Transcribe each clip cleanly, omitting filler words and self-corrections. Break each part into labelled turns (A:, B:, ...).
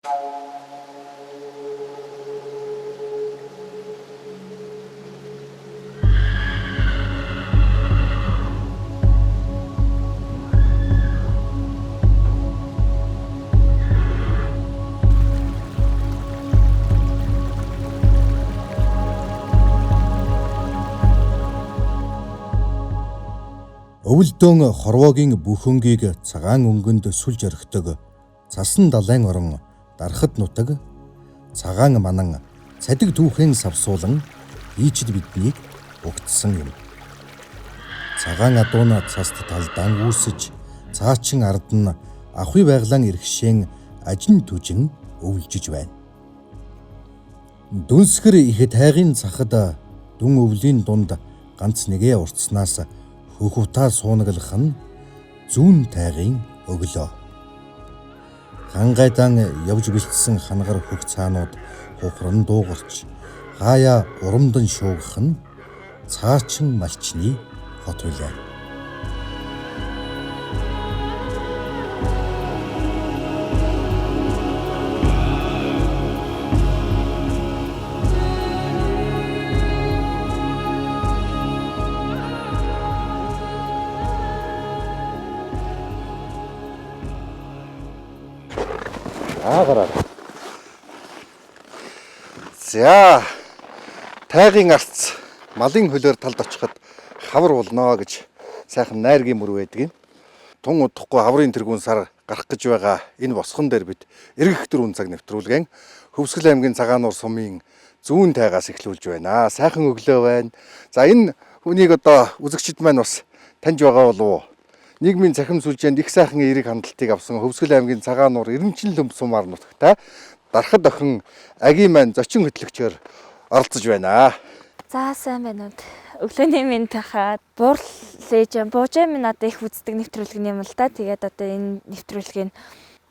A: Өвөлдөөн хорвоогийн бүхөнгийг цагаан өнгөнд сүлж орхидог цасан далайн орон дарахад нутаг цагаан манан цадиг түүхэн савсуулан ийчд биднийг угтсан юм. Цагаан адуун цаст талдаан үүсэж цаачин ард нь ахуй байглаан иргэшэн ажин түжин өвлжиж байна. Дүнсгэр их тайгын цахад дүн өвлийн дунд ганц нэгэ уртснаас хөхөвтаа суунаглах нь зүүн тайгын өглөө. Хангайдан явж бэлдсэн хангар хөх цаанууд хухран дуугарч хаяа урамдан шуугах нь цаачин малчны хот билээ. Гараа. За тайгын арц малын хөлөөр талд очиход хавар болно гэж сайхан найргийн мөр байдаг юм. Тун удахгүй хаврын тэргүүн сар гарах гэж байгаа энэ босгон дээр бид эргэх дөрвөн цаг нэвтрүүлгэн Хөвсгөл аймгийн Цагаануур сумын зүүн тайгаас эхлүүлж байна. Сайхан өглөө байна. За энэ хүнийг одоо үзэгчид маань бас таньж байгаа болов уу? Нийгмийн цахим сүлжээнд их сайхан эерэг хандлтыг авсан Хөвсгөл аймгийн Цагаануур Эрдэмчин Лөмб сумаар нутагта дарахад охин Агийн маань зочин хөтлөгчөөр оролцож байна.
B: За сайн байна уу. Өглөөний минь тахаад бууж минь одоо их үздэг нэвтрүүлэг юм л да. Тэгээд одоо энэ нэвтрүүлгийн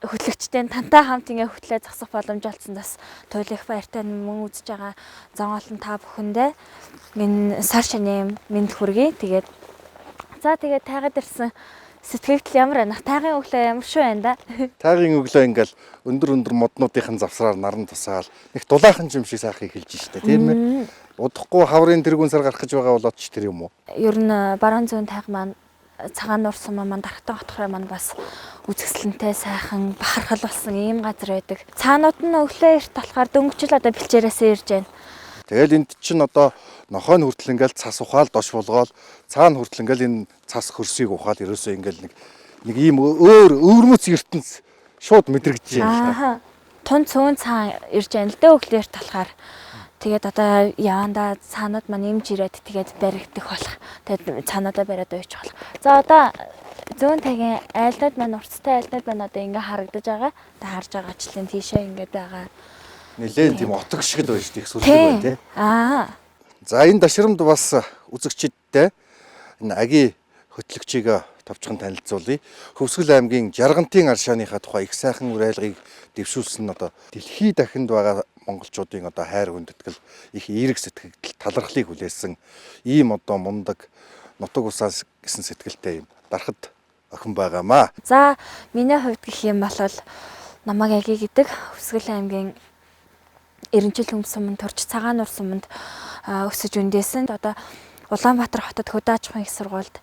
B: хөтлөгчтэй тантай хамт ингээ хөтлөө засах боломж олцсон бас туйлах баяртай мөн үзэж байгаа зонгоолн та бүхэндээ энэ сар шаны мэд хүргэе. Тэгээд тайгаад ирсэн сэтгэгдэл ямар байна? Тайгын өглөө ямар шүү байна да?
A: Тайгын өглөө ингээл өндөр моднуудын завсраар наран тусаал нэг дулаахан юм шиг сайхан эхэлж штэ тийм ээ. Удахгүй хаврын тэргүүн сар гарах гэж байгаа болоод ч тэр юм уу?
B: Ер нь баруун зүүн тайг маань Цагаануур сум маань дарахтаа хотхороо маань бас үзэсгэлэнтэй сайхан бахархал болсон ийм газар байдаг. Цаанууд нь өглөө эрт болохоор дөнгөжл одоо бэлчээрээсээ ирж байна.
A: Тэгэл энд чинь одоо нохойн хүртэл ингээл цас ухаал дош болгоол цаана хүртэл ингээл энэ цас хөрсийг ухаал ерөөсөө ингээл нэг ийм өвөрмөц ертөнц шууд мэдрэгдэж байна.
B: Тун цөөн цаан ирж байна л дээ өглөөр талахаар. Тэгээд одоо яанда цаанууд маань имж ирээд тэгээд баригдах болох. Тэгээд цаануудаа бариад ойчих болох. За одоо зүүн тайгийн айлнууд маань урттай айлнууд маань одоо ингээ харагдаж байгаа. Та харж байгаа члэн тийшээ ингээд байгаа.
A: Нилээн тийм отог шиг л байж тийг сүрдэг бай тээ. За энэ дашрамд бас үзэгчидтэй энэ Агийн хөтлөгчийг товчхон танилцуулъя. Хөвсгөл аймгийн Жаргантын аршааныхаа тухай их сайхан уриалгыг дэвшүүлсэн одоо дэлхий дахинд байгаа монголчуудын одоо хайр хүндэтгэл их эерэг сэтгэгдэл талархлыг хүлээсэн ийм одоо мундаг нутаг усаас гэсэн сэтгэлтэй юм дарахад охин байгаамаа.
B: За миний хувьд гэх юм бол намайг Аги гэдэг Хөвсгөл аймгийн Эрдэмчин Лөмб суманд төрж Цагаануур суманд өсөж үндээсэн. Одоо Улаанбаатар хотод хөдөө аж ахуйн их сургуульд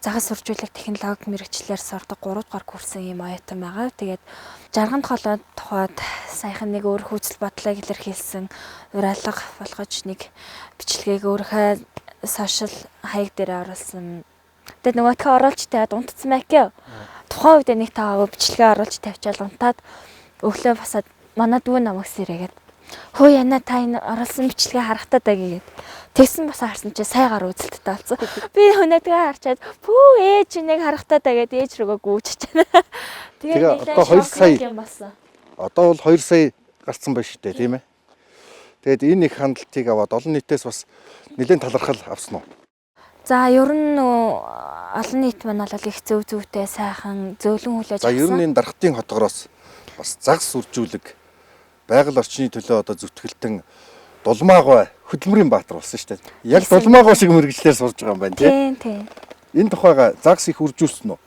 B: загас суржуулах технологи мэргэжлэр сурдаг 3 дугаар курсын юм оюутан байгаа. Тэгээд жарганд холоод тухайд саяхан нэг өөр хүсэл бодлыг илэрхийлсэн уриалга болгож нэг бичлэгийг өөрийнхөө сошиал хаяг дээр оруулсан. Тэгээд нөгөөдхөө оруулж тавиад унтцсан байкээ. Тухайн үед нэг таагаа бичлэгээ оруулж тавьчаал унтаад өглөө басаад манай дүү намайг сэрээгээд хөө яна та энэ оруулсан бичлэгээ харахтаа даа гэгээд тэгсэн бас харсан чи сайгаар үзэлттэй болсон. Би өнөөдгөө харчаад пүү ээж нэг харахтаа даа гэгээд ээж рүүгээ гүйчихэж байна.
A: Тэгээд одоо 2 сая. Одоо бол 2 сая гарцсан байна шүү дээ, тийм ээ. Тэгээд энэ их хандлтыг аваад олон нийтээс бас нэлээд талархал авсан уу?
B: За ер нь олон нийт маань бол их зөвтэй сайхан зөөлөн хүлээж авсан.
A: За ер нь энэ дарахтын хотгороос бас загс үржүүлэг байгаль орчны төлөө одоо зүтгэлтэн Дулмаагүй хөдөлмөрийн баатар болсон шүү дээ. Яг Дулмаагүй шиг мэрэгчлэр сурж байгаа юм байна
B: тийм.
A: Энэ тухайга загс их үржүүлсэн үү?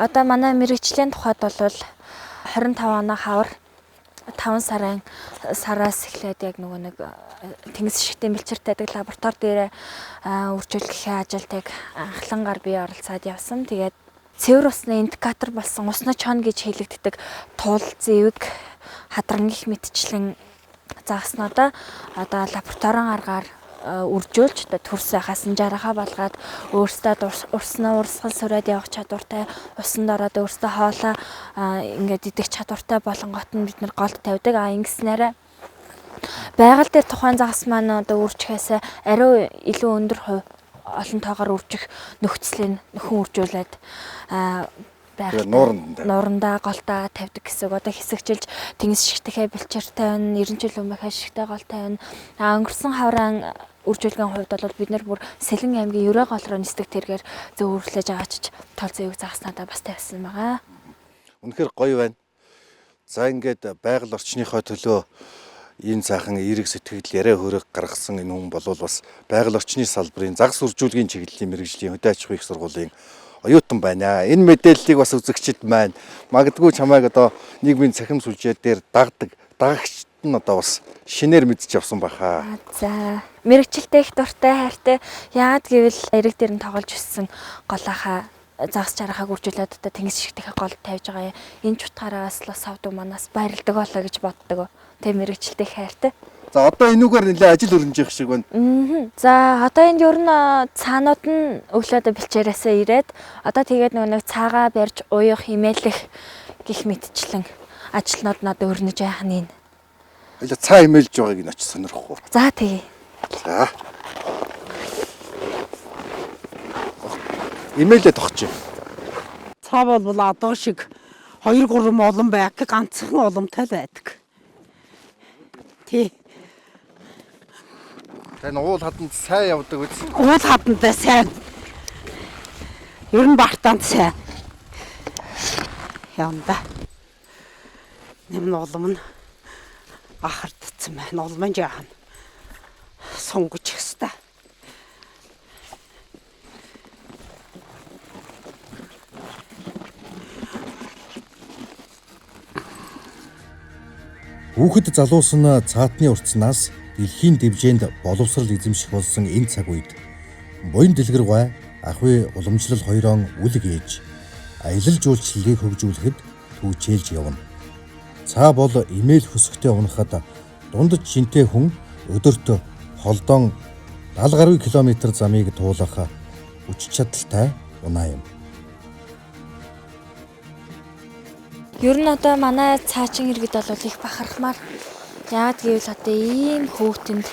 B: Одоо манай мэрэгчлийн тухайд бол 25 оноо хавар 5 сараас эхлээд яг нөгөө нэг тэнгис шигтийн бэлчээртэй лаборатори дээр үржүүлэх ажилтыг анхлангаар би оролцоод явсан. Тэгээд цэвэр усны индикатор болсон усны чон гэж хэлэгддэг туул зэвэг хадрангийн мэтчлэн загснуудаа одоо лабораторийн аргаар үржүүлж төрс байхаас нь жарахаа болгоод өөрсдөө урснаа урсгал сүрээд явах чадвартай, усанд ороод өөрсдөө хоолоо ингээд идэх чадвартай болонгот нь бид нар голд тавьдаг. Ингэснээрээ байгаль дээр тухайн загас маань одоо үржихээс ариу илүү өндөр хувь олон тоогоор үржих нөхцөлийг нөхөн үржүүлээд нуурандаа голтаа тавьдаг гэсэн. Одоо хэсэгчилж тэнгис шигтэхэ бэлчээртэй байна, 90 жил өмнөхөө шигтэй гол тавина. Өнгөрсөн хаврын үржүүлгийн хувьд бол бид нар бүр Сэлэн аймгийн Ерөө гол руу нисдэг тэргээр зөвөрлөж аваачиж тол зэвэг загаснадаа бас тавьсан байгаа.
A: Үнэхээр гоё байна. За ингээд байгаль орчныхоо төлөө энэ цаахан эерэг сэтгэл яриа хөрөг гаргасан энэ хүн болвол бас байгаль орчны салбарын загас үржүүлгийн чиглэлийн мэргэжлийн хөдөө аж ахуйн их сургуулийн оюутан байна. Энэ мэдээллийг бас үзэгчид маань магадгүй чамайг одоо нийгмийн цахим сүлжээ дээр дагагчд нь одоо бас шинээр мэдчих явсан байхаа.
B: За мэрэгчлээ их дуртай хайртай яад гэвэл эрэг дээр нь тоглож өссөн голоохаа загас чарахааг үржүүлээд одоо тэнгис шигтэхэ гол тавьж байгаа. Энэ ч утгаараас л савд манаас баярлдаг болоо гэж боддог. Тэг мэрэгчлээ их хайртай.
A: За одоо энүүгээр нэлээ ажил өрнөж явах шиг байна.
B: За одоо энд ер нь цаанууд нь өглөөдөө бэлчээрээсээ ирээд одоо тэгээд нөгөө нэг цаагаа барьж уух, химээлэх гих мэтчлэн ажилтнууд нь одоо өрнөж яах нь.
A: Хоёлаа цаа химээлж байгааг нь очиж сонирхгүй.
B: За тэгье.
A: За. Имэйлээ тогч.
C: Цаа бол одоо шиг 2-3 олон байг ганцхан боломтой байдаг. Тий.
A: Тань уул хаданд сайн явдаг үз.
C: Уул хаданд сайн. Ер нь бартанд сайн. Явна. Нэмн улам нь ахардцсан байна. Улман жаахан. Сунгаж хэвста.
D: Хүүхэд залуус нь цаатны уртснаас дэлхийн дэвжээнд боловсрал эзэмших болсон энэ цаг үед буян дэлгэр гуй ахуй уламжлал хоёроо үлэг ээж аялал жуулчлалыг хөгжүүлэхэд түүчээлж явна. Цаа бол имэйл хөсгөтөө унахад дундаж шинтэй хүн өдөрт холдон 70 гаруй километр замыг туулах хүч чадалтай унаа юм.
B: Ер нь одоо манай цаачин иргэд бол их бахархмаар. Яагаад гэвэл одоо ийм хөвгтөнд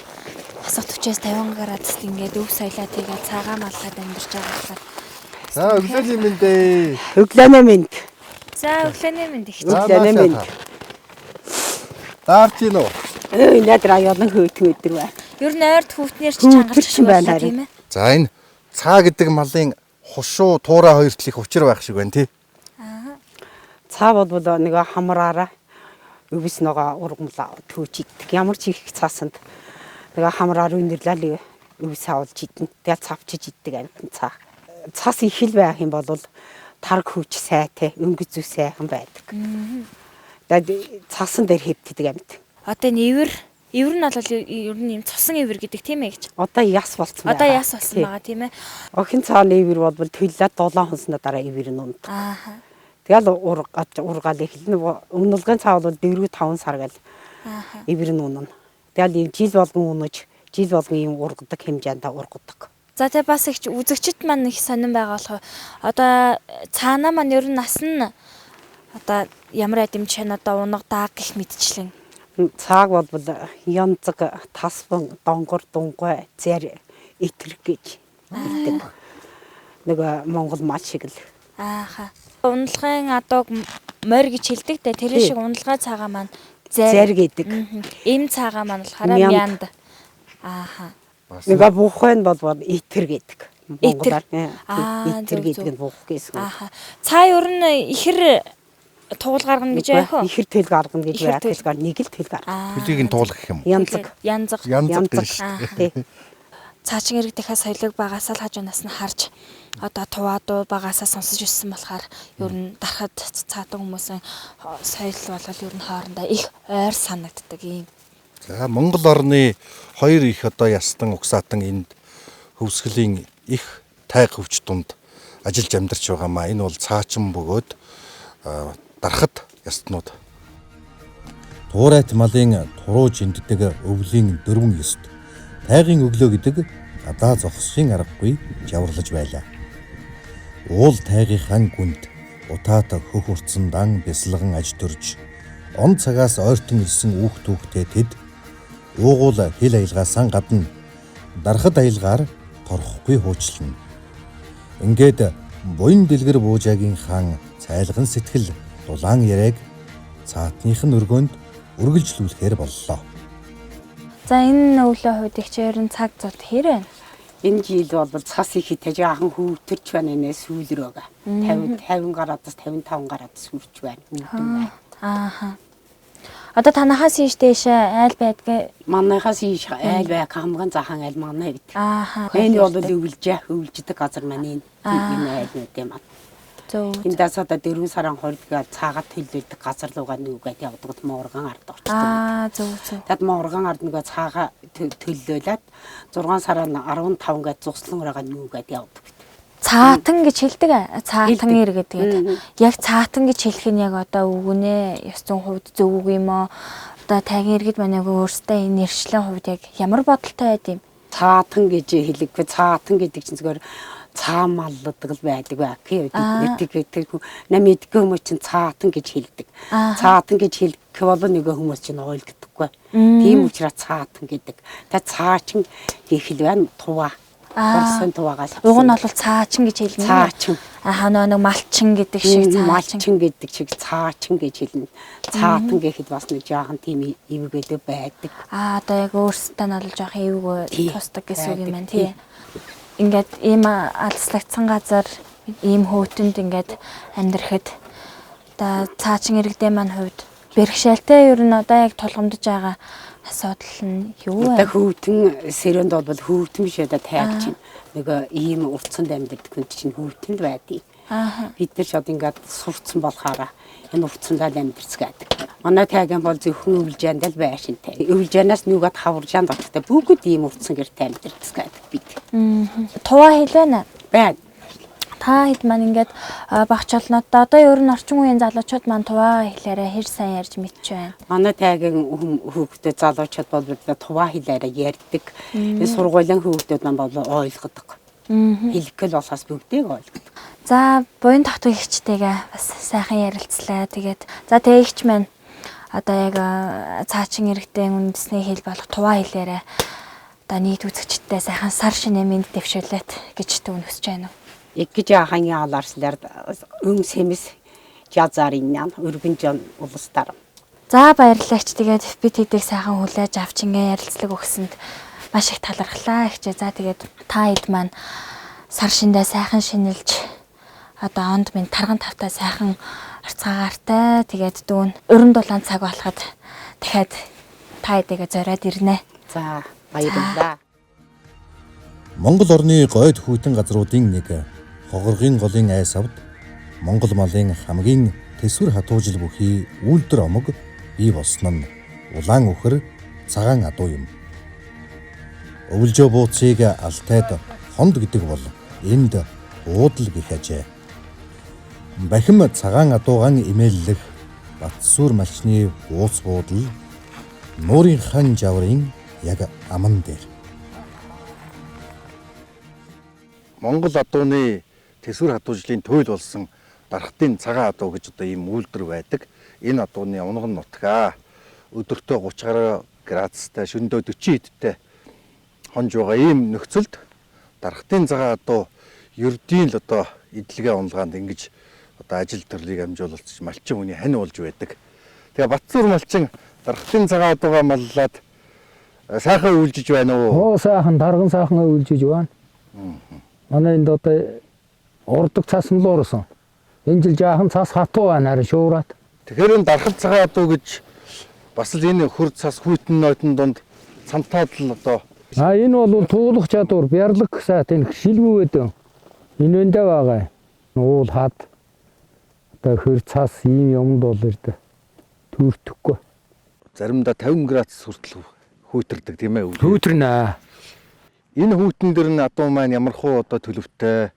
B: асах 40-50 градуст ингээд өв соёлоо тэгээд цагаан маллаад амьдарч байгаа болохоор.
A: За өглөөний мэнд ээ.
C: Өглөөний мэнд.
B: За өглөөний мэнд их.
C: Өглөөний мэнд.
A: Даарч гин үү?
C: Наад районын хөвтөн өдөр байна.
B: Ер нь ойрт хөвтнэр ч чангарч байна тийм ээ.
A: За энэ цаа гэдэг малын хушуу туурай хоёрт их учир байх шиг байна тий.
C: Цаа бол нэг хамраараа өвс нөгөө ургамлаа төөж иддэг. Ямар ч их цаасанд нэг хамраар үнэрлээ өвс авалж идэн. Тэгээ цавчиж иддэг амт цаа. Цаас их л байх юм бол тарг хөвч сайтай, өнгө зүй сайхан байдаг. Тэгээд цаасан дээр хэвтдэг амт.
B: Одоо энэ ивэр нь бол ер нь юм цусан ивэр гэдэг тийм ээ гэж.
C: Одоо яс болцсон байна.
B: Одоо яс болсон байгаа тийм ээ.
C: Охин цааны ивэр бол төлөлөө 7 хонсны дараа ивэр нь унд.
B: Ааха.
C: Тэгэл ургаал эхэлнэ. Өмнөлгын цаа бол 4-5 сар гал ивэр нь унана. Тэгэл жил болгон унаж, жил болгон юм ургадаг хэмжээнд ургадаг.
B: За тэгээ бас их үзэгчд маань их сонирн байгаа болохоо одоо цаанаа маань ер нь нас нь одоо ямар эдэм чинь одоо унгадаг гэх мэтчлэн.
C: Цааг бол янзаг тасбан донгор дунгой зэр итэр гэж хэлдэг. Нэг Монгол мал шиг л.
B: Ааха. Унлагын адууг морь гэж хэлдэг те тэр шиг унлагын цагаан маань
C: зэр гэдэг.
B: Им цагаан маань болохоор мянд. Ааха.
C: Нэг буухын бол итэр гэдэг. Монголоор итэр гэдэг нь буух гэсэн.
B: Ааха. Цаа ер нь ихэр туул гаргана гэж байх уу?
C: Ихэр тэл гаргана гэж байх. Тэгэхээр нэг л тэл гаргана.
A: Хөлийг нь туулах гэх юм.
C: Янзаг.
B: Янзаг.
A: Янзаг гэж.
C: Тий.
B: цаачин иргэдийнхээ соёлыг багасаа л хажуунаас нь харж одоо туваадуу багасаа сонсож өссөн болохоор ер нь дарахад цаадаг хүмүүсийн соёл бол ер нь хоорондоо их ойр санагддаг юм.
A: За Монгол орны хоёр их одоо ястан угсаатан энд хөвсгөлийн их тайг хөвч дунд ажиллаж амьдарч байгаамаа. Энэ бол цаачин бөгөөд дарахад ястнууд.
D: Туурайт малын турууж энддэг өвлийн дөрвөн ёст тайгийн өглөө гэдэг гадаа зогсхийн аргагүй жаварлаж байлаа. Уул тайгийнхаа гүнд утаат хөх уртсан дан бясалган аж төрж он цагаас ойртон ирсэн түүхтэй тэд уугуул хил аялгаасаа гадна дарахад аялгаар торхгүй хуучлана. Ингээд буян дэлгэр буужаагийн хаан цайлган сэтгэл дулаан яриаг цаатных нь өргөөнд үргэлжлүүлэхээр боллоо.
B: За энэ өглөө хувьд их чирэн цаг зут хэрэг.
C: Энэ жил бол цас их хитэж яахан хөвтөрч байна нэ сүүлрөөгө. 50 градус 55 градус хүрч байна.
B: Ааха. Одоо танахаас ийш дэше айл байдгээ.
C: Манайхаас ийш айл байг хамган захан айл манай бит.
B: Ааха.
C: Энэ бол өвлждэг газар маань энэ айлнууд юм аа.
B: Зөв.
C: Эндээс одоо 4 сарын 20-нд цаагаад төлөвлөдөг газар руугаа нүгээд явдаг Моорган ард орчдөг.
B: Зөв.
C: Тэгэд Моорган ард нүгээ цаагаа төлөөлээд 6 сарын 15-нд зуслан ураагаа нүгээд явдаг.
B: Цаатан гэж хэлдэг. Цаатан иргэд гэдэг. Яг цаатан гэж хэлэх нь яг одоо үгүнээ 900% зөв үг юм уу? Одоо тайгийн иргэд манайг өөрсдөө энэ нэршлийн хувьд яг ямар бодолтой байд юм?
C: Цаатан гэж хэлэхгүй. Цаатан гэдэг чинь зөвхөн цаа малладаг л байдаг байх. Мэддэг намэдгүй хүмүүс чинь цаатан гэж хэлдэг. Цаатан гэж хэлэх бол нөгөө хүмүүс чинь ойлгодоггүй. Тийм учраас цаатан гэдэг. Та цаачин хийхэл байна туваа. Орсын туваагаас.
B: Уг нь бол цаачин гэж хэлнэ.
C: Цаачин.
B: Нэг малчин гэдэг шиг
C: малчин гэдэг шиг цаачин гэж хэлнэ. Цаатан гэхэд бас нэг жаахан тийм эвгээд байдаг.
B: Одоо яг өөрсдөө нь бол жаахан эвгүй тусдаг гэсэн үг юм байна тий. Ингээд ийм алслагдсан газар ийм хөөтөнд ингээд амьдрахад одоо цаачин иргэдээ маань хувьд бэрхшээлтэй ер нь одоо яг тулгамдж байгаа асуудал нь юу вэ?
C: Одоо хөвтөн сэрэнд бол хөвтөн биш одоо тайг чинь нөгөө ийм уртсанд амьдардаг хүн чинь хөвтөнд байдгийг. Бид нар ч одоо ингээд сурцсан болохоороо энэ уртсандаа амьдарцгаадаг. Манай тайган бол зөвхөн өвлжээнд л байшинтай. Өвлжээнээс нүгэд хаваржаанд очтой бүгд ийм уртсан гэртээ амьдарцгаадаг бид.
B: Туваа хэлвэнэ.
C: Байна.
B: Та хэд маань ингээд багч олнодоо одоо ер нь орчин үеийн залуучууд маань туваа хэлээрээ хэр сайн ярьж мэдч байна.
C: Манай тайгийн хүүхдэд залуучууд бол туваа хэлээрээ ярьдаг. Энэ сургуулийн хүүхдүүд маань бол ойлгодог. Хэлэхгүй болохоос бүгдийг ойлгодог.
B: За буян тогтвол ихчтэйгээ бас сайхан ярилцлаа. Тэгээд за тээгч маань одоо яг цаачин иргэдээ үндэсний хэл болох туваа хэлээрээ одоо нийт үзэгчдтэй сайхан сар шинэ мэд дэвшүүлээд гэж төвнөсч байна уу?
C: Яг гэж яахан яалаарслаар сэмэс жазариннан өргөнжон улстар.
B: За баярлалаач. Тэгээд бид хэдийг сайхан хүлээж авч ингээ ярилцлага өгсөнд маш их талархлаа ихчээ. За тэгээд та хэд маань сар шиндээ сайхан шинэлж одоо онд минь тарган тавтаа сайхан орцгаагаартай тэгээд дүүн өрн дулаан цаг болоход дахиад та хэдийгээ зориод ирнэ.
C: За баярлалаа.
D: Монгол орны гойд хүйтэн газруудын нэг Хогоргийн голын айс авд Монгол малын хамгийн тэсвэр хатуужил бүхий үйлдвэр омог бий болсон нь улаан өхөр цагаан адуу юм. Өвлжөө бууцыг алтайд хонд гэдэг бол энд уудал гэх ажээ. Бахим цагаан адуугаан имээллэх Батсуур малчны ууц буудал нуурын хан жаврын яг аман дээр.
A: Монгол адууны тэсвэр хатуужлын туйл болсон дархтын цагаан адуу гэж одоо ийм үйлдвэр байдаг. Энэ адууны унган нутгаа өдөртөө 30 гаруй градустай шөнөдөө 40 хэдтэй хонж байгаа ийм нөхцөлд дархтын цагаан адуу ердийн л одоо эдлэгээ унлгаанд ингэж одоо ажил төрлийг амжуулалт малчин хүний хань болж байдаг. Тэгээ Батцуур малчин дархтын цагаан адуугаа маллаад сайхан үйлжиж байна уу?
E: Сайхан тарган сайхан үйлжиж байна. Манай энд одоо урдаг цас нь л орсон. Энэ жил жаахан цас хатуу байна харин шуураад.
A: Тэгэхээр энэ дархал цагаан адуу гэж бас л энэ хөр цас хүйтэн нойтон донд цамтаад л одоо
E: Энэ бол туулах чадвар, бярлаг саат энэ шилбүүгээд энэ өндөө байгаа. Уул хад одоо хөр цаас ийм юмд бол ирдэ. Түүртэхгүй.
A: Заримдаа 50 градус хүртэл хүйтэрдэг тийм ээ.
E: Түүтрнэ.
A: Энэ хүйтэн дээр нь адуу маань ямархуу одоо төлөвтэй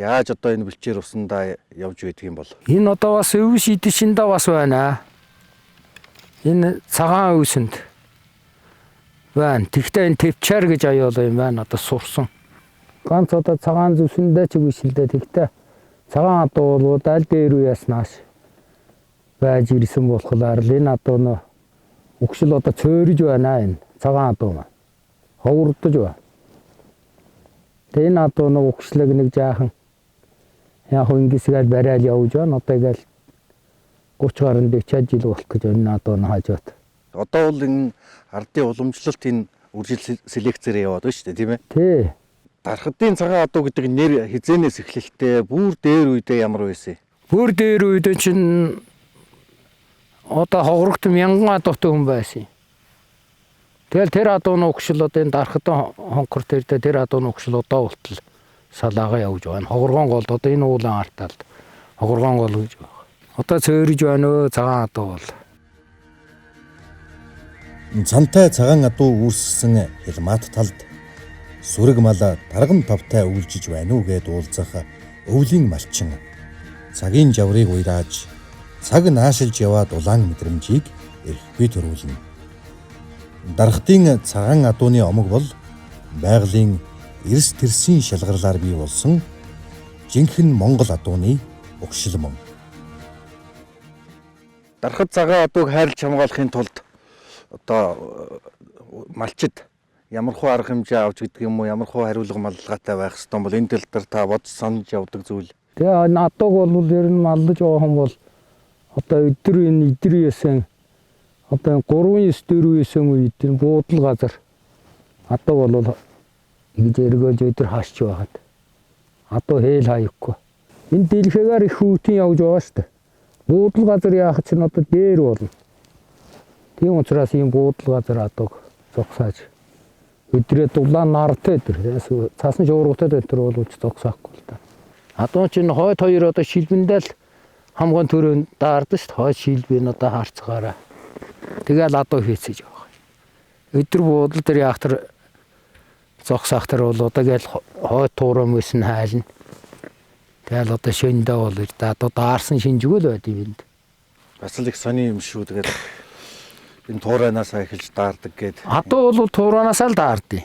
A: яаж одоо энэ бэлчээр усандаа явж байдаг юм бол.
E: Энэ одоо бас өвс идшиндээ бас байна. Энэ цагаан өвсөнд байна. Тэгтээ энэ төвчээр гэж аяалаа юм байна. Одоо сурсан. Ганц одоо цагаан зүсэндээ ч үгүй шилдэ. Тэгтээ цагаан адуу бол аль дээр үеэс нааш байж ирсэн болохоор л энэ адуу нөө өгшил одоо цөөрж байна энэ цагаан адуу маань. Ховрдож байна. Тэгээ энэ адуу нөө өгшлэг нэг жаахан яг ингэсгээл барайл явж байна. Одоо ингээл 30 гаруй 40 жил болох гэж энэ адуу нь хажууд.
A: Одоо бол энэ ардын уламжлалт энэ үржил селекцээр яваад байна шүү дээ тийм ээ.
E: Тий.
A: Дархадын цагаан адуу гэдэг нэр хизээнээс эхлэлтэй бүр дээр үедээ ямар байсан?
E: Бүр дээр үед чинь одоо хогрогт мянган адуутай хүн байсан. Тэгэл тэр адууны өгшил одоо энэ дархадын хонхор тэр адууны өгшил одоо болтол салаага явж байна. Хогоргон гол одоо энэ уулан арталд хогоргон гол гэж байна. Одоо цөөрж байна өө цагаан адуу бол.
D: Цантай цагаан адуу үүссэн Хилмат талд сүрэг мал тарган тавтай үйлжиж байна уу гэд уулзах өвлийн малчин цагийн жаврыг уйрааж цаг наашилж яваад улаан мэдрэмжийг эрхгүй төрүүлнэ. Дархтын цагаан адууны омог бол байгалийн эрс тэрсийн шалгарлаар бий болсон жинхэнэ Монгол адууны өгшил мөн.
A: Дархад цагаан адууг хайрлж хамгаалахын тулд одоо малчид ямар хуу арга хэмжээ авч гэдэг юм уу, ямар хуу хариулга маллагатай байх ёстой бол энэ тал дээр та бодож санаж явдаг зүйл.
E: Тэгээ адууг бол ер нь маллаж байгаа хүн бол одоо өдөр энэ идрээсэн одоо 3-9-4-ийн үед энэ буудал газар адуу бол ингэж эргүүлж өдөр хаашч байгаад адуу хээл хаяхгүй. Энэ дэлхэгээр их хүүтэн явж байгаа шүү дээ. Буудал газар яах чинь одоо дээр болно. Тийм учраас ийм буудал газар адууг зогсааж өдрөө дулаан нартай өдөр. Цаасан шуургатай өдөр бол үч зогсоохгүй л да. Адуу чинь хойд хоёр одоо шилбэндээ л хамгаан төрөнд даард шүү дээ. Хойд шилбэн одоо харцгаараа. Тэгэл адуу хийцээж байгаа. Өдөр буудал дээр яах тэр зогсоох тэр бол одоо гэл хойд туурам өснө хайлна. Тэгэл одоо шөндөө бол ирдэ. Одоо даарсан шинжгөл байд юм энд.
A: Бас л их сони юм шүү. Тэгээд энэ тууранаас эхэлж даардаг гээд.
E: Адуу бол тууранаас л даард.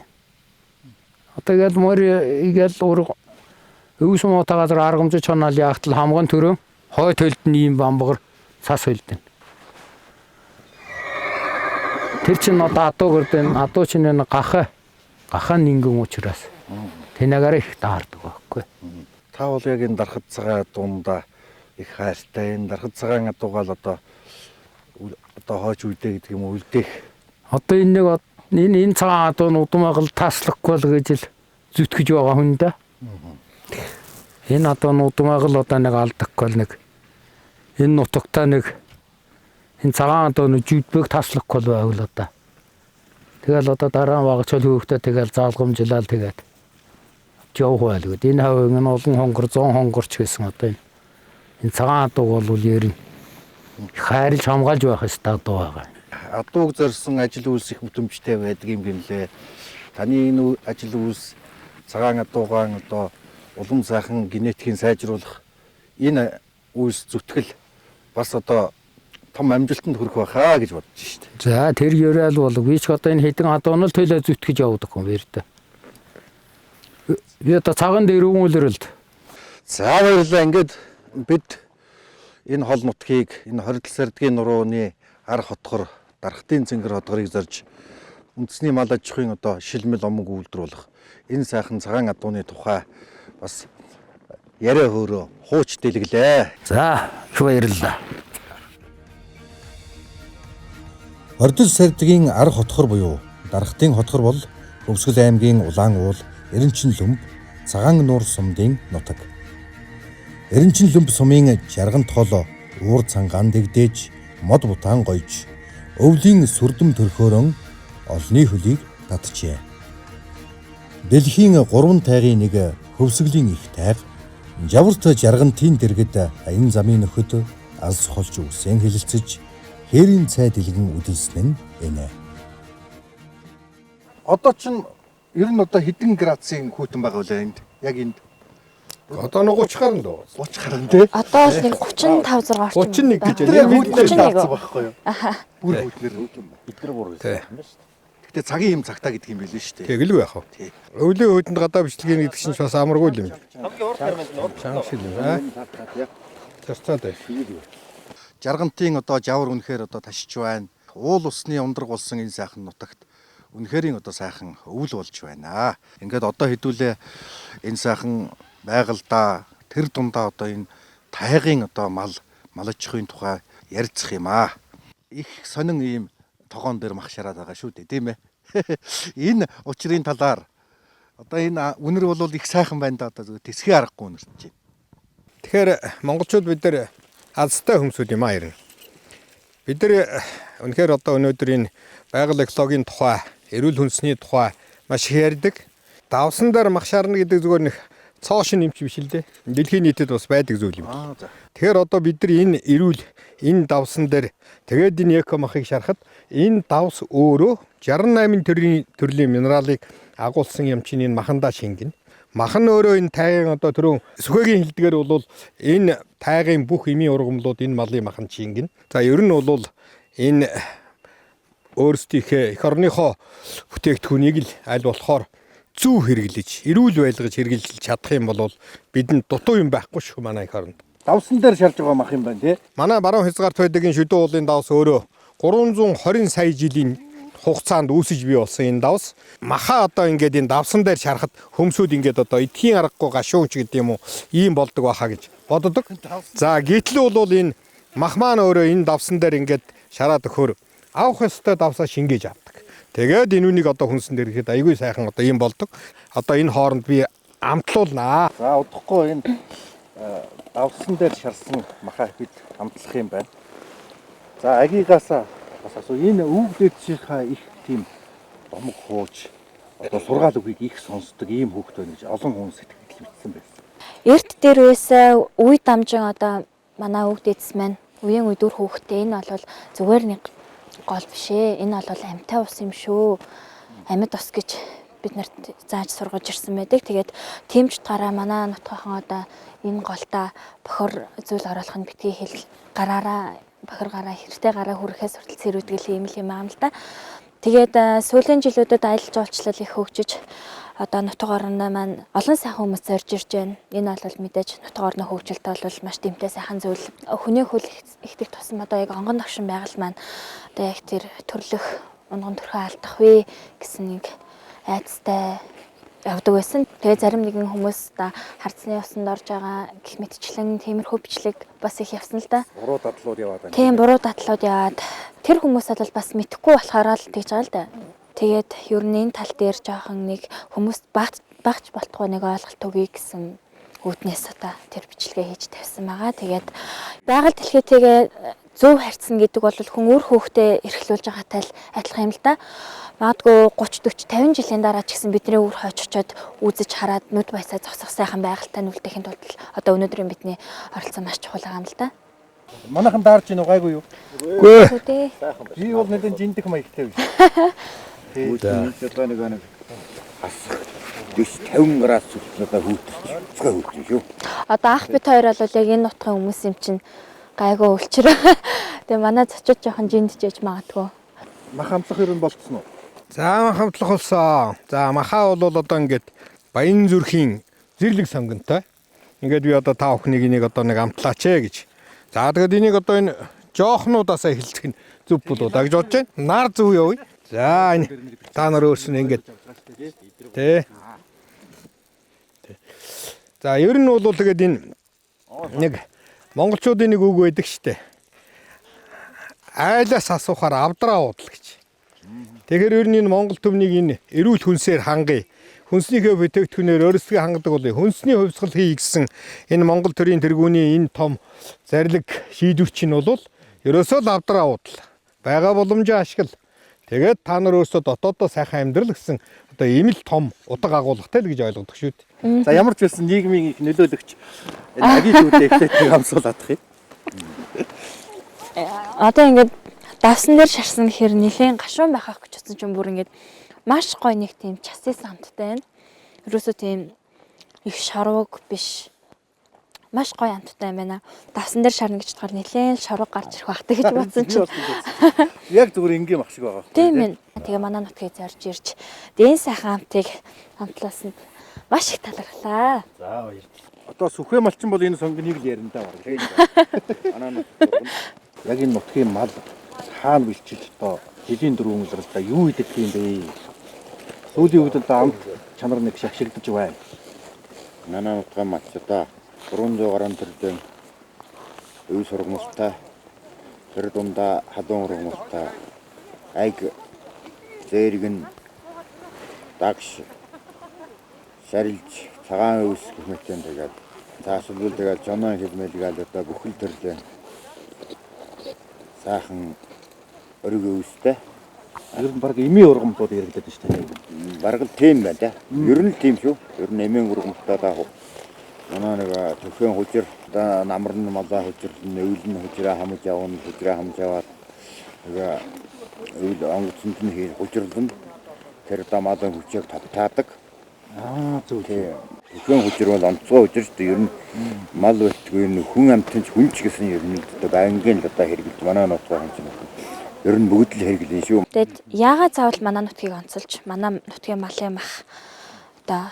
E: Одоо гэл мөр игэл ураг өвс муутай газар аргамж чонаал яахтал хамгаан төрөө хойд хөлдний юм бамбар цас хөлдөн. Тэр чин одоо адуу гэрдэн адуу чинь энэ гахаа нингэн учраас тэнэгээр их даардаг байхгүй.
A: Та бол яг энэ дархад цагаан адуундаа их хайртай. Энэ дархад цагаан адуугаа л одоо хойч үлдээ гэдэг юм уу үлдээх.
E: Одоо энэ цагаан адуу нь удамаг л таслахгүй л гэж л зүтгэж байгаа хүн да. Энэ адуу нь удамаг л одоо нэг алдахгүй л нэг энэ нутагтаа нэг энэ цагаан адууны жүдбэг таслахгүй л байвал одоо. Тэгэл одоо дараа нь багчаал хөөхтэй тэгэл заалгамжлал тэгээд явах байл гээд энэ хавийн нь олон хонгор 100 хонгорч гэсэн одоо энэ цагаан адууг бол ер нь хайрлж хамгаалж байх ёстой адуу байгаа.
A: Адууг зорьсон ажил үйлс их бүтэмжтэй байдаг юм гинлээ. Таны энэ ажил үйлс цагаан адуугаан одоо улам сайхан генетикийг сайжруулах энэ үйлс зүтгэл бас одоо том амжилтанд хүрэх байхаа гэж бодож штэ.
E: За тэр ёрал бол би ч одоо энэ хэдэн адуун л төлөө зүтгэж явдаг хүн бэрдэ. Би одоо цагаан дээр өвүүлрэлд.
A: За баярлалаа. Ингээд бид энэ хол нутгийг энэ 27 сардгийн нурууны ар хотгор дархтын цэнгэр хотгорыг зорж үндэсний мал аж ахуйн одоо шилмэл омог үйлдвэрлэх энэ сайхан цагаан адууны тухай бас яриа хөөрөө хууч дэлгэлээ.
E: За их баярлалаа.
D: 27 сардгийн ар хотгор буюу дархтын хотгор бол Өвсгөл аймгийн Улаан уул, Эренчин Лөмб, Цагаан нуур сумдын нутаг. Эренчин Лөмб сумын жарган тоол уур цангаан дэгдээж, мод бутаан гойж, өвлийн сүрдэм төрхөөрөн олны хөлийг татжээ. Дэлхийн 3 тайгын нэг хөвсгөлийн их тайг Жаварт жаргантын дэргэд аян замын нөхөд алс холж үсэн хэлэлцэж хээрийн цай дэлгэн үдэлсэн нь энэ.
A: Одоо чинь ер нь одоо хэдэн градусын хүйтэн байгаа вэ энд? Яг энд
F: Одоо нэг 30 гарна л.
A: 30 гаруй тий.
B: Одоо л нэг 35 6 орчим.
F: 31 гэж
A: Тэр
F: байна.
A: хүйтэн таацсан байхгүй юу? Бүр хүйтнэр.
G: Эдгэр бүр
F: Тий.
A: Гэтэ цагийн юм цагтаа гэдэг юм билээ шүү дээ.
F: Тэгэлгүй яах вэ?
A: Тий.
F: Өвлийн хүйтэнд гадаа бичлэгийн гэдэг чинь бас амаргүй юм. Чанга шил юм аа. Тэрцээд бай.
A: Жаргантын одоо жавар үнэхээр одоо ташиж байна. Уул усны ундраг болсон энэ сайхан нутагт үнэхэрийн одоо сайхан өвөл болж байна. Ингээд одоо хэдүүлээ энэ сайхан байгальдаа тэр дундаа одоо энэ тайгын одоо малчхийн тухай ярилцах юм аа. Их сонин ийм тогоон дээр махшараад байгаа шүү дээ, тийм ээ. Энэ учрын талаар одоо энэ үнэр бол их сайхан байна да одоо тэсхий аргагүй үнэрч байна.
F: Тэгэхээр монголчууд бид нар азтай хүмүүсүүд юм аа ирнэ. Бид нар үнэхээр одоо өнөөдөр энэ байгаль экологийн тухай, эрүүл хүнсний тухай маш их ярьдаг. Давсан дээр мах шарна гэдэг зүгээр нэг цоошин юмч биш л дээ. Дэлхийн нийтэд бас байдаг зүйл юм.
A: За.
F: Тэгэхээр одоо бид нар энэ эрүүл энэ давсан дээр тэгээд энэ эко махыг шарахад энэ давс өөрөө 68 төрлийн минералыг агуулсан юм чинь энэ махандаа шингэнэ. Махан өөрөө энэ тайгын одоо түрүүн сүхэгийн хэлдгээр бол энэ тайгын бүх эмийн ургамлууд энэ малын маханд шингэнэ. За ер нь бол энэ өөрсдийнхээ эх орныхоо бүтээгдэхүүнийг л аль болохоор зөв хэрэглэж, эрүүл байлгаж хэрэгжилж чадах юм бол бидэнд дутуу юм байхгүй шүү манай эх оронд.
A: Давсан дээр шарж байгаа мах юм байна тий.
F: Манай баруун хязгаарт байдаг энэ шүдэн уулын давс өөрөө 320 сая жилийн хугацаанд үүсэж бий болсон энэ давс. Маха одоо ингээд энэ давсан дээр шарахад хөмсүүд ингээд одоо эдхийн аргагүй гашуунч гэдэг юм уу ийм болдог байхаа гэж боддог. За гэтэл бол энэ мах маань өөрөө энэ давсан дээр ингээд шараад өгөхөөр авах ёстой давсаа шингээж авдаг. Тэгээд энэ үнийг одоо хүнсэн дээр ихэд айгүй сайхан одоо ийм болдог. Одоо энэ хооронд би амтлуулнаа.
A: За удахгүй энэ давсан дээр шарсан махаа хэд амтлах юм байна. За агигаас бас асуу энэ өвгдөөдшийнхаа их тийм домог хууж одоо сургаал үгийг их сонсдог ийм хүүхд байна гэж олон хүн сэтгэл битсэн байсан.
B: Эрт дээр байсан үе дамжин одоо манай өвгдөөдс маань үеийн үе дүр хүүхдээ энэ бол зүгээр нэг гол биш ээ. Энэ бол амьтаа ус юм шүү. Амьд ус гэж бид нарт зааж сургаж ирсэн байдаг. Тэгээд тийм ч утгаараа манай нутгийнхан одоо энэ голтаа бохор зүйл оруулах нь битгий хэл гараараа бохор гараа хэрэгтэй гараа хүрэхээс хүртэл цэрүүдгэл юм аам л да. Тэгээд сүүлийн жилүүдэд аялал жуулчлал их хөгжиж одоо нутаг орноо маань олон сайхан хүмүүс зорж ирж байна. Энэ бол мэдээж нутаг орны хөгжилт бол маш дэмтэй сайхан зүйл. Хүний хөл ихтэй тусам одоо яг онгон тогшин байгаль маань одоо яг тэр төрлөх унган төрхөө алдах вэ гэсэн нэг айцтай явдаг байсан. Тэгээ зарим нэгэн хүмүүс одоо хардсны усанд орж байгаа гэх мэтчлэн тиймэрхүү бичлэг бас их явсан л да.
A: Буруу дадлууд яваад байна.
B: Тийм буруу дадлууд яваад тэр хүмүүсд бол бас мэдэхгүй болохоор л тэгж байгаа л да. Тэгээд ер нь энэ тал дээр жоохон нэг хүмүүст багч болтгоо нэг ойлголт өгье гэсэн үүднээс одоо тэр бичлэгээ хийж тавьсан байгаа. Тэгээд байгаль дэлхийтэйгээ зөв харьцсан гэдэг бол хүн өөр хөөхтэй эрхлүүлж байгаатай л адилхан юм л да. Магадгүй 30 40 50 жилийн дараа ч гэсэн бидний өөр хойч очоод үзэж хараад нүд баясаа зогсох сайхан байгальтай нүлдэхийн тулд одоо өнөөдрийн бидний оролцоо маш чухал байгаа юм л да.
A: Манайхан даарч ийн гайгүй юу?
B: Үгүй.
A: Би бол нэгэн жиндэх маягтай биш. Одоо нэг хасах 50 градус одоо хүйтгэж шүү.
B: Одоо ах бит хоёр бол яг энэ нутгийн хүмүүс юм чинь гайгүй өлчрөө. Тэгээ манай зочид жоохон жиндж магадгүй.
A: Мах амтлах юм болцсон уу?
F: За хамтлах болсон. За махаа бол одоо ингээд баян зүрхийн зэрлэг сонгонтой. Ингээд би одоо та бүхнийг энийг одоо нэг амтлаач ээ гэж. За тэгээд энийг одоо энэ жоохнуудаасаа эхэлцэх нь зөв болоо да гэж бодож байна. Нар зөв явъя. За энэ та нар өөрснөө ингээд тий. За ер нь бол тэгээд энэ нэг монголчуудын нэг үг байдаг штэ. Айлаас асуухаар авдраа уудал гэж. Тэгэхээр ер нь энэ Монгол төвнийг энэ эрүүл хүнсээр хангая. Хүнснийхээ бүтээгдэхүүнээр өөрсдөө хангадаг болъё. Хүнсний хувьсгал хий гэсэн энэ Монгол төрийн тэргүүний энэ том зарлиг шийдвэр чинь бол ерөөсөө л авдраа уудал. Бага боломжоо ашигла. Тэгээд та нар өөрсдөө дотоодоо сайхан амьдрал гэсэн одоо ийм л том удаг агуулгатай л гэж ойлгодог шүү дээ.
A: За ямар ч байсан нийгмийн их нөлөөлөгч энэ агиичүүдээ эхлээд хамсуулах юм.
B: Одоо ингээд давсан дээр шарсан гэхээр нэлээд гашуун байхах гэж утсан ч бүр ингээд маш гоё нэг тийм часис амттай байна. Ерөөсөө тийм их шарваг биш. Маш гоё амттай юм байна. Давсан дээр шарна гэж бодохоор нэлээд шарваг гарч ирэх багтаа гэж бодсон чинь.
A: Яг зүгээр ингийн ах шиг байгаа.
B: Тийм ээ. Тэгээ манай нутгийг зорж ирж дэн сайхан амтыг амтлаасанд маш их талархлаа.
A: За баяр. Одоо сүхвэ малчин бол энэ сонгоныг л ярина да баг. Манай нутаг яг энэ нутгийн мал хаана бэлчиж одоо хэдийн дөрвөн улиралдаа юу идэх юм бэ? Сүүлийн үед одоо амт чанар нэг шагшигдж байна.
G: Манай нутгийн малчдаа 300 гаруй төрлийн өв сургамжтай тэр дундаа хадуун ургамалтай айг зэрэгэн дагш шарилж цагаан өвс гэх мэт юм тэгээд цаашгүй тэгээд жоноо хэлмэлгээл одоо бүхэл төрлийн сайхан өргө өвстэй
A: Ер нь баг эмийн ургамлууд яригдаад шүү дээ.
G: бараг л тийм байна да. Ер нь тийм шүү. Ер нь эмийн ургамалтай даа. Манай нэг төхийн хужир да намрын малаа хужир өвлөн хужираа хамж явна хужираа хамж яваад тэгээ өвл онгоцонд нь хий хужирлан тэр дамаадын хүчийг тавтаадаг.
A: Зөв.
G: Төхийн хужир бол онцгой хужир шүү дээ. Ер нь мал байтгүй нь хүн амтч хүн ч гэсэн ер нь одоо байнгын л одоо хэрэглэж манай нутгаа хэмж байна. Ер нь бүгд л хэрэглэн шүү.
B: Тэгэд яагаад заавал манай нутгийг онцолж манай нутгийн малын мах одоо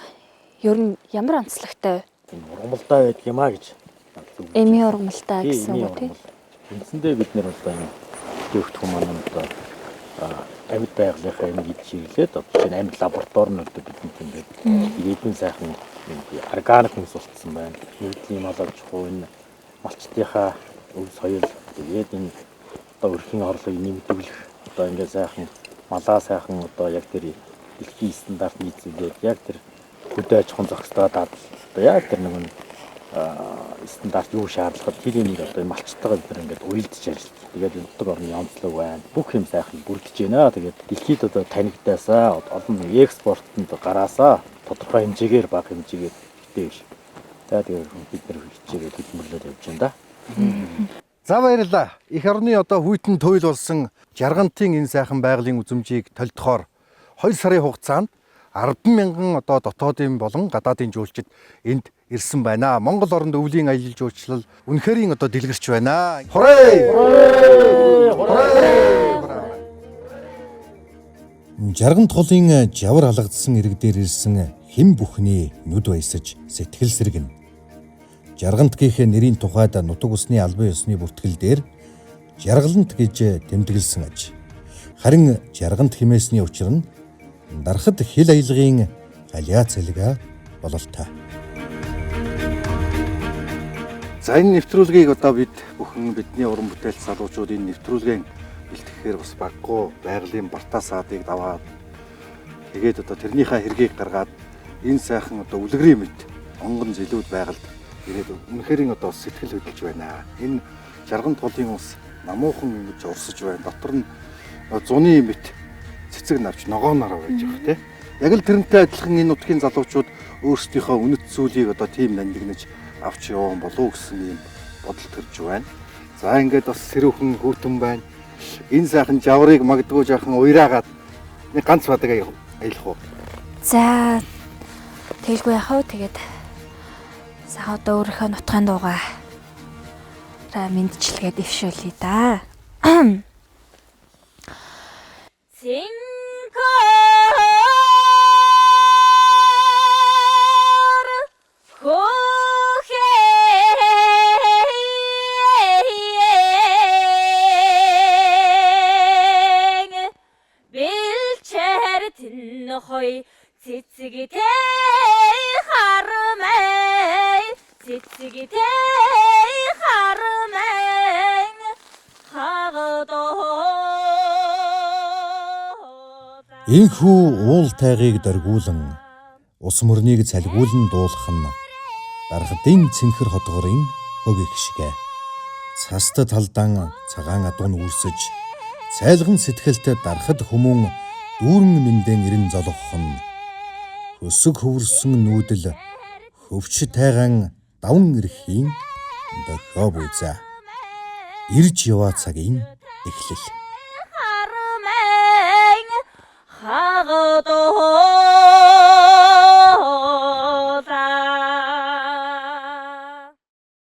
B: ер нь ямар онцлогтой
H: ургамалтай байдаг юм а гэж.
B: эмийн ургамалтай гэсэн үг тийм.
H: Үндсэндээ бид нэр одоо энэ төвхтөх маань одоо амьд байгалийнхаа юм гэж чиглээд одоо чинь амьд лабораторинууд бидэнд ингээд ирээдүйн сайхан органик хүмүүс болцсон байна. Нэгдлийн мал авч хуу энэ малчдынхаа өв соёл тэгээд энэ одоо өрхийн орлогыг нэмэгдүүлэх одоо ингээд сайхан малаа сайхан одоо яг тэр дэлхийн стандарт нийцүүлээд яг тэр хөдөө аж ахуйн зохистой дадал одоо яг тэр нэг стандарт юу шаардлагад тэр нэг одоо малчтайгаа бид ингээд уялдж ажиллаж. Тэгээд нутаг орны онцлог байна. Бүх юм сайхан бүрдэж байна. Тэгээд дэлхийд одоо танигдаасаа олон экспортод гараасаа тодорхой хэмжээгээр бага хэмжээгээр хитээш. За тэгээд бид нэр хичээгээд хөдөлмөрлөд явж байна да.
A: За баярлалаа. Эх орны одоо хүйтэн туйл болсон Жаргантын энэ сайхан байгалийн үзмжийг толдохоор 2 сарын хугацаанд 10,000 одоо дотоодын болон гадаадын жуулчид энд ирсэн байна. Монгол оронд өвлийн аялал жуулчлал үнэхэрийн одоо дэлгэрч байна. Хүрээ!
D: Жарган тулын жавар алгадсан ирэг дээр ирсэн хэн бүхний нүд баясаж сэтгэл сэргэн. Жаргант гэх нэрийн тухайд нутаг усны албан ёсны бүртгэл дээр жаргалант гэж тэмдэглэсэн аж. Харин жаргант хэмээсний учир нь дарахад хил аялгын галиа цэлга бололтой.
A: За энэ нэвтрүүлгийг одоо бид бүхэн бидний уран бүтээлч залуучуудын нэвтрүүлгийн бэлтгэхээр бас баггүй байгалийн бартаа саадыг даваад тэгээд одоо тэрнийхээ хэргийг гаргаад энэ сайхан одоо үлгэрийн мэд онгон зэлүүд байгальд ирээд үнэхэрийн одоо сэтгэл хөдлөж байна. Энэ жарган тулын ус намуухан ингэж урсаж байна. Дотор нь зуны мэд цэцэг навч ногооноор байж байгаа тийм. Яг л тэрнтэй адилхан энэ нутгийн залуучууд өөрсдийнхөө үнэт зүйлийг одоо тийм нандинаж авч явсан болов гэсэн юм бодол төрж байна. За ингээд бас сэрүүхэн хүүтэн байна. Энэ сайхан жаврыг магадгүй жаахан уйраагаад нэг ганц бадаг аялах уу?
B: За тэгэлгүй яхав тэгээд саа одоо өөрийнхөө нутгийн дуугаа мэдчилгээд дэвшүүлье да.
D: Энхүү уул тайгыг дөргүүлэн ус мөрнийг цалгуулан дуулах нь дарахдын цэнхэр хотгорын хөг их шигэ. Цаст талдан цагаан адуун үрсэж цайлган сэтгэлтэй дарахад хүмүүн дүүрэн мэндэн ирэн золгох нь өсөг хөвөрсөн нүүдэл хөвч тайгаан даван ирэхийн дохио буйзаа. Ирж яваа цагийн эхлэл.
I: хагадо